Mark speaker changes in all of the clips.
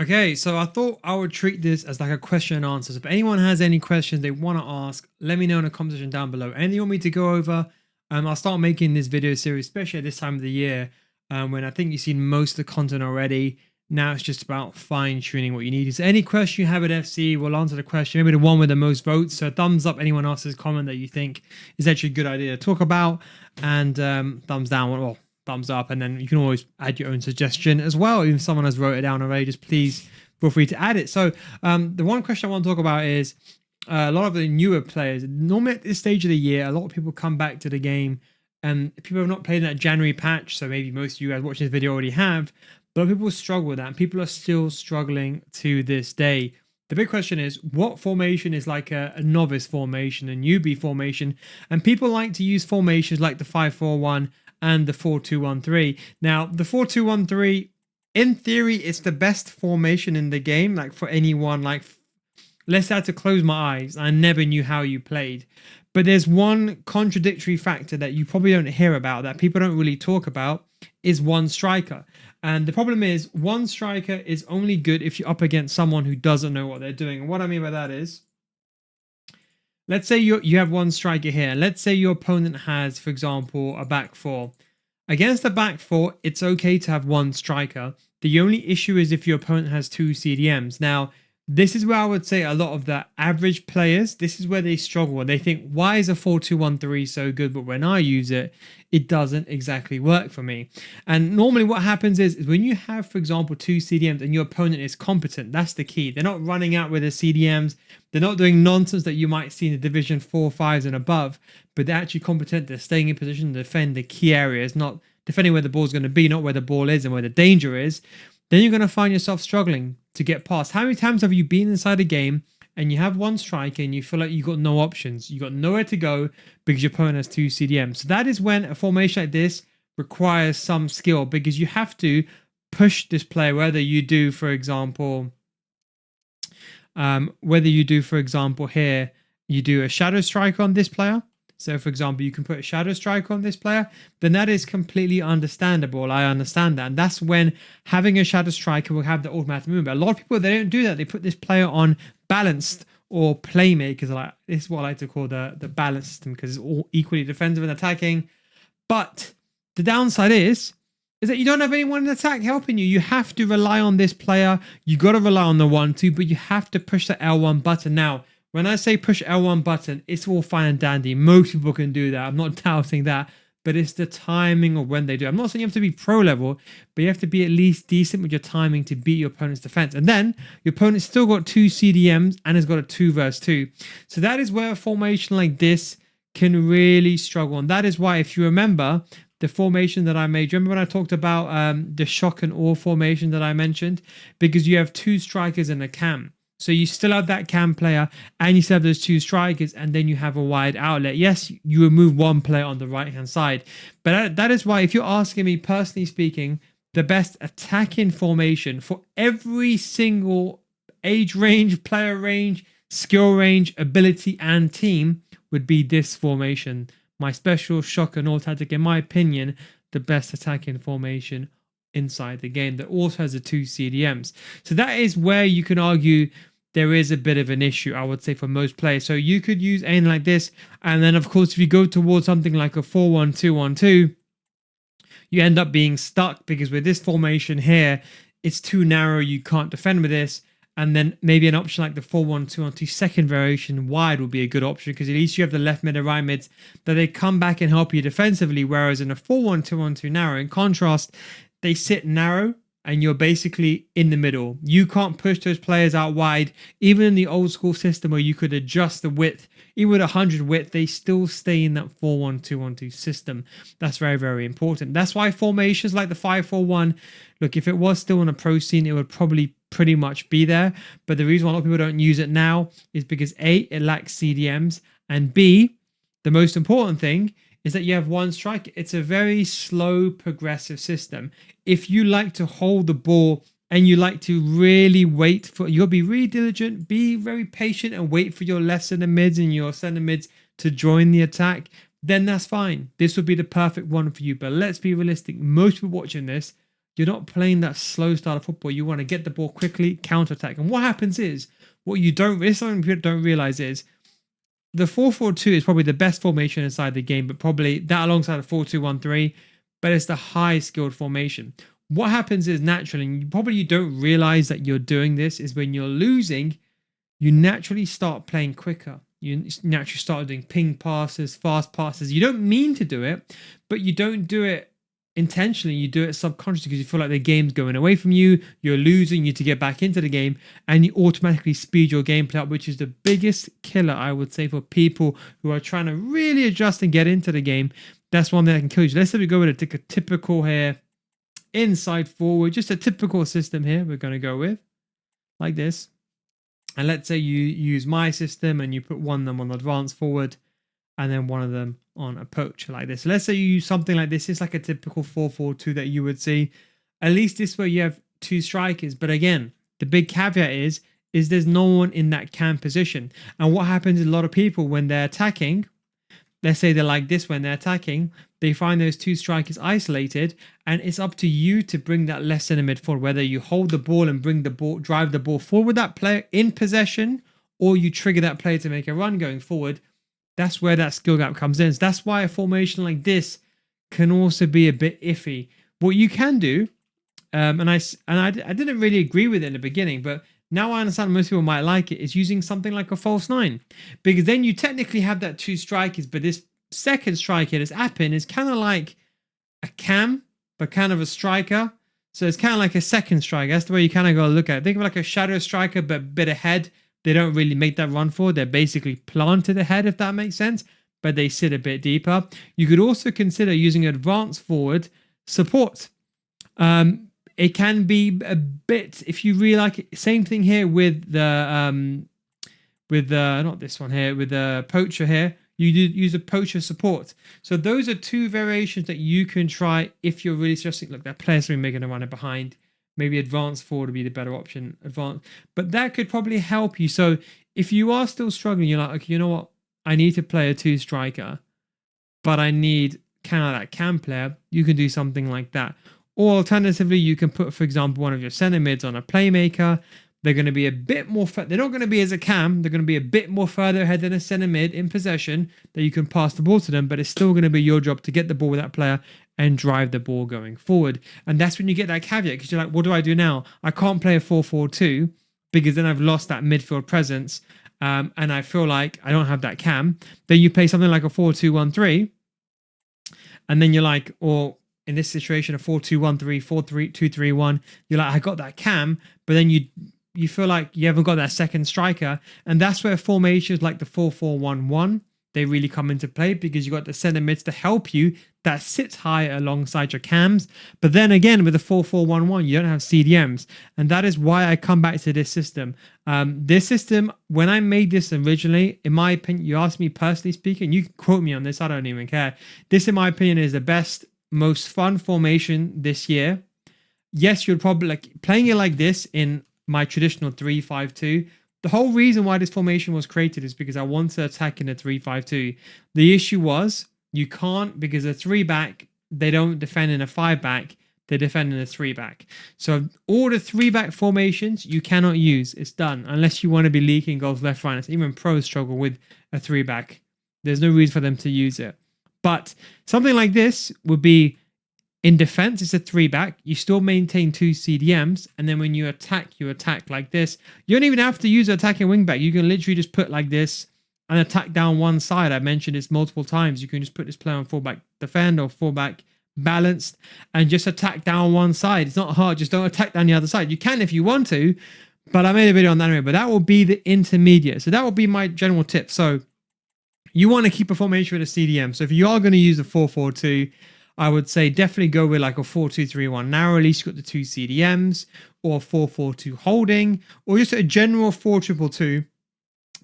Speaker 1: Okay, so I thought I would treat this as like a question and answer. So if anyone has any questions they want to ask, let me know in the comment section down below. Anything you want me to go over, I'll start making this video series, especially at this time of the year, when I think you've seen most of the content already. Now it's just about fine tuning what you need. So any question you have at FC, we'll answer the question. Maybe the one with the most votes. So thumbs up anyone else's comment that you think is actually a good idea to talk about, and thumbs down. Well, thumbs up, and then you can always add your own suggestion as well. Even if someone has wrote it down already, just please feel free to add it. So the one question I want to talk about is a lot of the newer players. Normally at this stage of the year, a lot of people come back to the game, and people have not played in that January patch. So maybe most of you guys watching this video already have, but people struggle with that, and people are still struggling to this day. The big question is, what formation is like a novice formation, a newbie formation? And people like to use formations like the 5-4-1 and the 4-2-1-3. Now, the 4-2-1-3, in theory, it's the best formation in the game. Like for anyone, like let's say I had to close my eyes, I never knew how you played. But there's one contradictory factor that you probably don't hear about, that people don't really talk about, is one striker. And the problem is, one striker is only good if you're up against someone who doesn't know what they're doing. And what I mean by that is, let's say you have one striker here. Let's say your opponent has, for example, a back four. Against a back four, it's okay to have one striker. The only issue is if your opponent has two CDMs. Now, this is where I would say a lot of the average players, this is where they struggle. They think, why is a 4-2-1-3 so good? But when I use it, it doesn't exactly work for me. And normally what happens is when you have, for example, two CDMs and your opponent is competent, that's the key. They're not running out with their CDMs. They're not doing nonsense that you might see in the Division 4, 5s and above, but they're actually competent. They're staying in position to defend the key areas, not defending where the ball's going to be, not where the ball is and where the danger is. Then you're going to find yourself struggling to get past. How many times have you been inside a game and you have one striker and you feel like you've got no options? You've got nowhere to go because your opponent has two CDMs. So that is when a formation like this requires some skill, because you have to push this player, whether you do, for example, here, you do a shadow striker on this player. So, for example, you can put a shadow striker on this player, then that is completely understandable. I understand that. And that's when having a shadow striker will have the automatic movement. A lot of people, they don't do that. They put this player on balanced or playmakers. Like, this is what I like to call the balance system, because it's all equally defensive and attacking. But the downside is that you don't have anyone in attack helping you. You have to rely on this player. You got to rely on the 1-2, but you have to push the L1 button. Now, when I say push L1 button, it's all fine and dandy. Most people can do that. I'm not doubting that. But it's the timing of when they do. I'm not saying you have to be pro level, but you have to be at least decent with your timing to beat your opponent's defense. And then your opponent's still got two CDMs and has got a 2 versus 2. So that is where a formation like this can really struggle. And that is why, if you remember the formation that I made, remember when I talked about the shock and awe formation that I mentioned? Because you have two strikers and a cam. So you still have that cam player and you still have those two strikers, and then you have a wide outlet. Yes, you remove one player on the right-hand side. But that is why, if you're asking me personally speaking, the best attacking formation for every single age range, player range, skill range, ability, and team would be this formation. My special shock and awe tactic, in my opinion, the best attacking formation inside the game, that also has the two CDMs. So that is where you can argue there is a bit of an issue, I would say, for most players. So you could use anything like this, and then of course if you go towards something like a 4-1-2-1-2, you end up being stuck, because with this formation here, it's too narrow, you can't defend with this. And then maybe an option like the 4-1-2-1-2 second variation wide would be a good option, because at least you have the left mid and right mids that they come back and help you defensively. Whereas in a 4-1-2-1-2 narrow, in contrast, they sit narrow and you're basically in the middle. You can't push those players out wide. Even in the old school system where you could adjust the width, even with 100 width, they still stay in that 4-1-2-1-2 system. That's very, very important. That's why formations like the 5-4-1, look, if it was still on a pro scene, it would probably pretty much be there. But the reason why a lot of people don't use it now is because A, it lacks CDMs, and B, the most important thing is that you have one striker. It's a very slow progressive system. If you like to hold the ball and you like to really wait for, you'll be really diligent, be very patient and wait for your left center mids and your center mids to join the attack, then that's fine. This would be the perfect one for you. But let's be realistic. Most people watching this, you're not playing that slow style of football. You want to get the ball quickly, counter attack. And what happens is, what you don't, this is something people don't realize is, the 4-4-2 is probably the best formation inside the game, but probably that alongside a 4-2-1-3, but it's the high skilled formation. What happens is naturally, and you don't realize that you're doing this, is when you're losing, you naturally start playing quicker. You naturally start doing ping passes, fast passes. You don't mean to do it, but you don't do it intentionally. You do it subconsciously because you feel like the game's going away from you. You're losing, you need to get back into the game, and you automatically speed your gameplay up, which is the biggest killer, I would say, for people who are trying to really adjust and get into the game. That's one thing that can kill you. Let's say we go with a typical here, inside forward, just a typical system here we're going to go with, like this. And let's say you use my system and you put one of them on advanced forward and then one of them on a poacher like this. So let's say you use something like this. It's like a typical 4-4-2 that you would see. At least this way you have two strikers. But again, the big caveat is there's no one in that cam position. And what happens is a lot of people when they're attacking, let's say they're like this when they're attacking, they find those two strikers isolated, and it's up to you to bring that left centre mid forward, whether you hold the ball and bring the ball, drive the ball forward with that player in possession, or you trigger that player to make a run going forward. That's where that skill gap comes in. So that's why a formation like this can also be a bit iffy. What you can do, and I didn't really agree with it in the beginning, but now I understand most people might like it, is using something like a false nine. Because then you technically have that two strikers, but this second striker, this Appin, is kind of like a cam, but kind of a striker. So it's kind of like a second striker. That's the way you kind of got to look at it. Think of it like a shadow striker, but a bit ahead. They don't really make that run forward. They're basically planted ahead, if that makes sense, but they sit a bit deeper. You could also consider using advanced forward support. It can be a bit, if you really like it. Same thing here with the not this one here, with the poacher here. You use a poacher support. So those are two variations that you can try if you're really stressing. Look, that player's really making a runner behind. Maybe advanced forward would be the better option. But that could probably help you. So if you are still struggling, you're like, okay, you know what? I need to play a two striker, but I need kind of that cam player. You can do something like that. Or alternatively, you can put, for example, one of your center mids on a playmaker. They're going to be a bit more, they're not going to be as a cam. They're going to be a bit more further ahead than a center mid in possession that you can pass the ball to them, but it's still going to be your job to get the ball with that player and drive the ball going forward. And that's when you get that caveat, because you're like, what do I do now? I can't play a 4-4-2 because then I've lost that midfield presence. And I feel like I don't have that cam. Then you play something like a 4-2-1-3. And then you're like, or in this situation, a 4-2-1-3, 4-3-2-3-1, you're like, I got that cam, but then you feel like you haven't got that second striker. And that's where formations like the 4-4-1-1, they really come into play, because you got the center mids to help you that sits high alongside your cams. But then again, with the 4-4-1-1, you don't have CDMs. And that is why I come back to this system. This system, when I made this originally, in my opinion, you asked me personally speaking, you can quote me on this, I don't even care. This, in my opinion, is the best, most fun formation this year. Yes, you'd probably like playing it like this in my traditional 3-5-2. The whole reason why this formation was created is because I want to attack in a 3-5-2. The issue was you can't, because a 3-back, they don't defend in a 5-back, they defend in a 3-back. So all the 3-back formations you cannot use. It's done, unless you want to be leaking goals left, right. Even pros struggle with a 3-back. There's no reason for them to use it. But something like this would be, in defense, it's a 3-back. You still maintain 2 CDMs, and then when you attack like this. You don't even have to use an attacking wingback. You can literally just put like this and attack down one side. I mentioned this multiple times. You can just put this player on fullback defend or fullback balanced and just attack down one side. It's not hard. Just don't attack down the other side. You can if you want to, but I made a video on that anyway. But that will be the intermediate. So that will be my general tip. So you want to keep a formation with a CDM. So if you are going to use a 4-4-2, I would say definitely go with like a 4-2-3-1 narrow. At least you've got the 2 CDMs, or 4-4-2 holding, or just a general 4-2-2.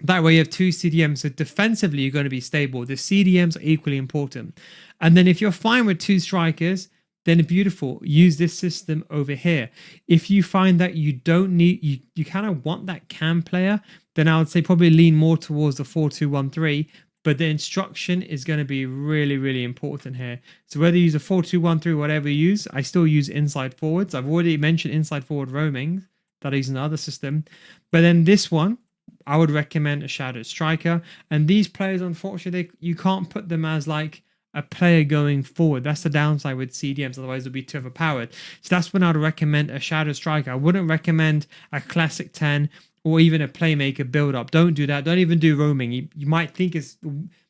Speaker 1: That way you have 2 CDMs. So defensively, you're going to be stable. The CDMs are equally important. And then if you're fine with 2 strikers, then beautiful. Use this system over here. If you find that you don't need, you kind of want that cam player, then I would say probably lean more towards the 4-2-1-3. but the instruction is going to be really, really important here. So whether you use a 4-2-1-3, whatever you use, I still use inside forwards. I've already mentioned inside forward roaming that I use in the other system. But then this one, I would recommend a shadow striker. And these players, unfortunately, you can't put them as like a player going forward. That's the downside with CDMs, otherwise it'll be too overpowered. So that's when I'd recommend a shadow striker. I wouldn't recommend a classic 10 or even a playmaker build up. Don't do that. Don't even do roaming. You might think it's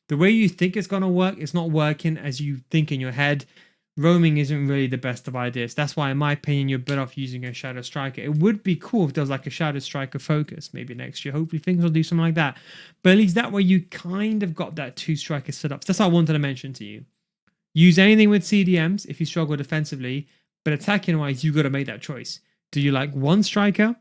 Speaker 1: the way you think it's going to work, it's not working as you think in your head. Roaming isn't really the best of ideas. That's why, in my opinion, you're better off using a shadow striker. It would be cool if there was like a shadow striker focus maybe next year. Hopefully things will do something like that. But at least that way you kind of got that 2 striker setup. So that's what I wanted to mention to you. Use anything with CDMs if you struggle defensively, but attacking wise, you got to make that choice. Do you like 1 striker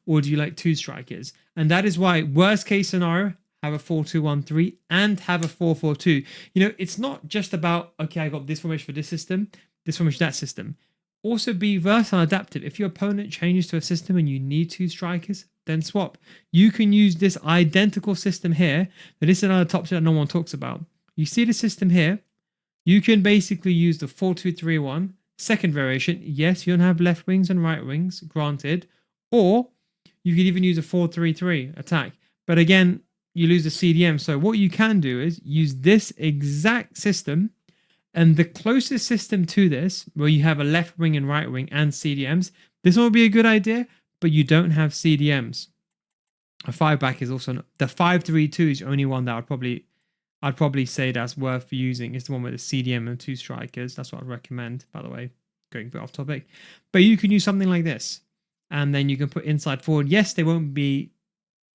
Speaker 1: or do you like 2 strikers? And that is why, worst case scenario, have a 4-2-1-3 and have a 4-4-2. You know, it's not just about, okay, I got this formation for this system, this formation for that system. Also be versatile and adaptive. If your opponent changes to a system and you need 2 strikers, then swap. You can use this identical system here. But this is another top tip that no one talks about. You see the system here. You can basically use the 4-2-3-1. Second variation. Yes, you don't have left wings and right wings, granted. Or you could even use a 4-3-3 attack. But again, you lose the CDM. So what you can do is use this exact system, and the closest system to this, where you have a left wing and right wing and CDMs, this will be a good idea, but you don't have CDMs. A 5-back is also the 5-3-2 is the only one that I'd probably say that's worth using. It's the one with the CDM and 2 strikers. That's what I'd recommend, by the way, going a bit off topic. But you can use something like this, and then you can put inside forward. Yes, they won't be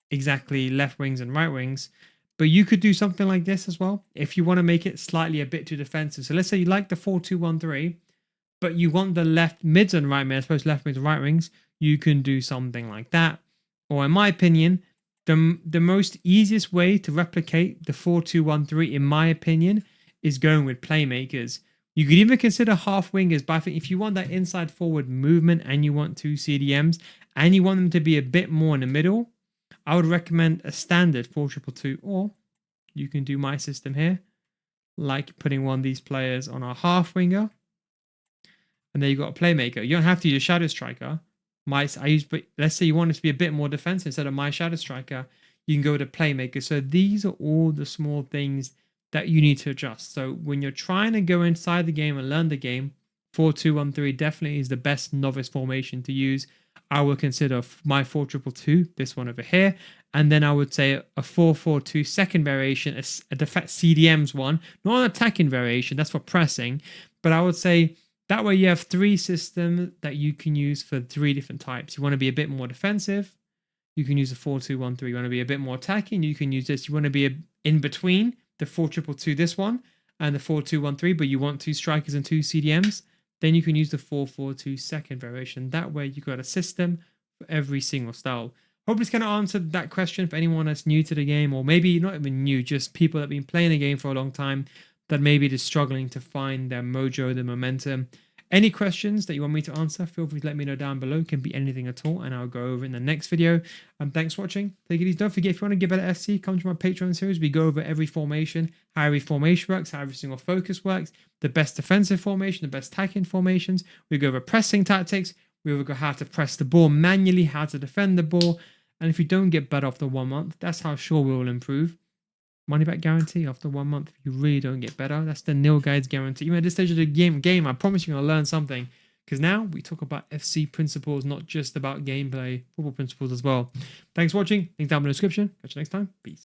Speaker 1: exactly left wings and right wings, but you could do something like this as well if you want to make it slightly a bit too defensive. So let's say you like the 4-2-1-3, but you want the left mids and right mids, I suppose left wings and right wings, you can do something like that. Or in my opinion, the most easiest way to replicate the 4-2-1-3, in my opinion, is going with playmakers. You could even consider half wingers, but I think if you want that inside forward movement and you want 2 CDMs and you want them to be a bit more in the middle, I would recommend a standard 4-2-2, or you can do my system here, like putting one of these players on a half winger, and then you've got a playmaker. You don't have to use a shadow striker. But let's say you want it to be a bit more defensive instead of my shadow striker, you can go with a playmaker. So these are all the small things that you need to adjust. So when you're trying to go inside the game and learn the game, 4-2-1-3 definitely is the best novice formation to use. I would consider my 4-2-2, this one over here, and then I would say a 4-4-2 second variation, a CDM's one, not an attacking variation, that's for pressing, but I would say that way you have 3 systems that you can use for 3 different types. You want to be a bit more defensive, you can use a 4-2-1-3. You want to be a bit more attacking, you can use this. You want to be in between the 4-2-2, this one, and the 4-2-1-3, but you want 2 strikers and 2 CDMs, then you can use the 4-4-2 second variation. That way you got a system for every single style. Hope this kind of answered that question for anyone that's new to the game, or maybe not even new, just people that have been playing the game for a long time that maybe just struggling to find their mojo, their momentum. Any questions that you want me to answer, feel free to let me know down below. It can be anything at all, and I'll go over in the next video. Thanks for watching. Take it easy. Don't forget, if you want to get better at FC, come to my Patreon series. We go over every formation, how every formation works, how every single focus works, the best defensive formation, the best attacking formations. We go over pressing tactics. We will go how to press the ball manually, how to defend the ball. And if you don't get better after 1 month, that's how sure we will improve. Money back guarantee after 1 month. If you really don't get better, that's the nil guides guarantee. Even at this stage of the game, I promise you're going to learn something. Because now we talk about FC principles, not just about gameplay, football principles as well. Thanks for watching. Link down in the description. Catch you next time. Peace.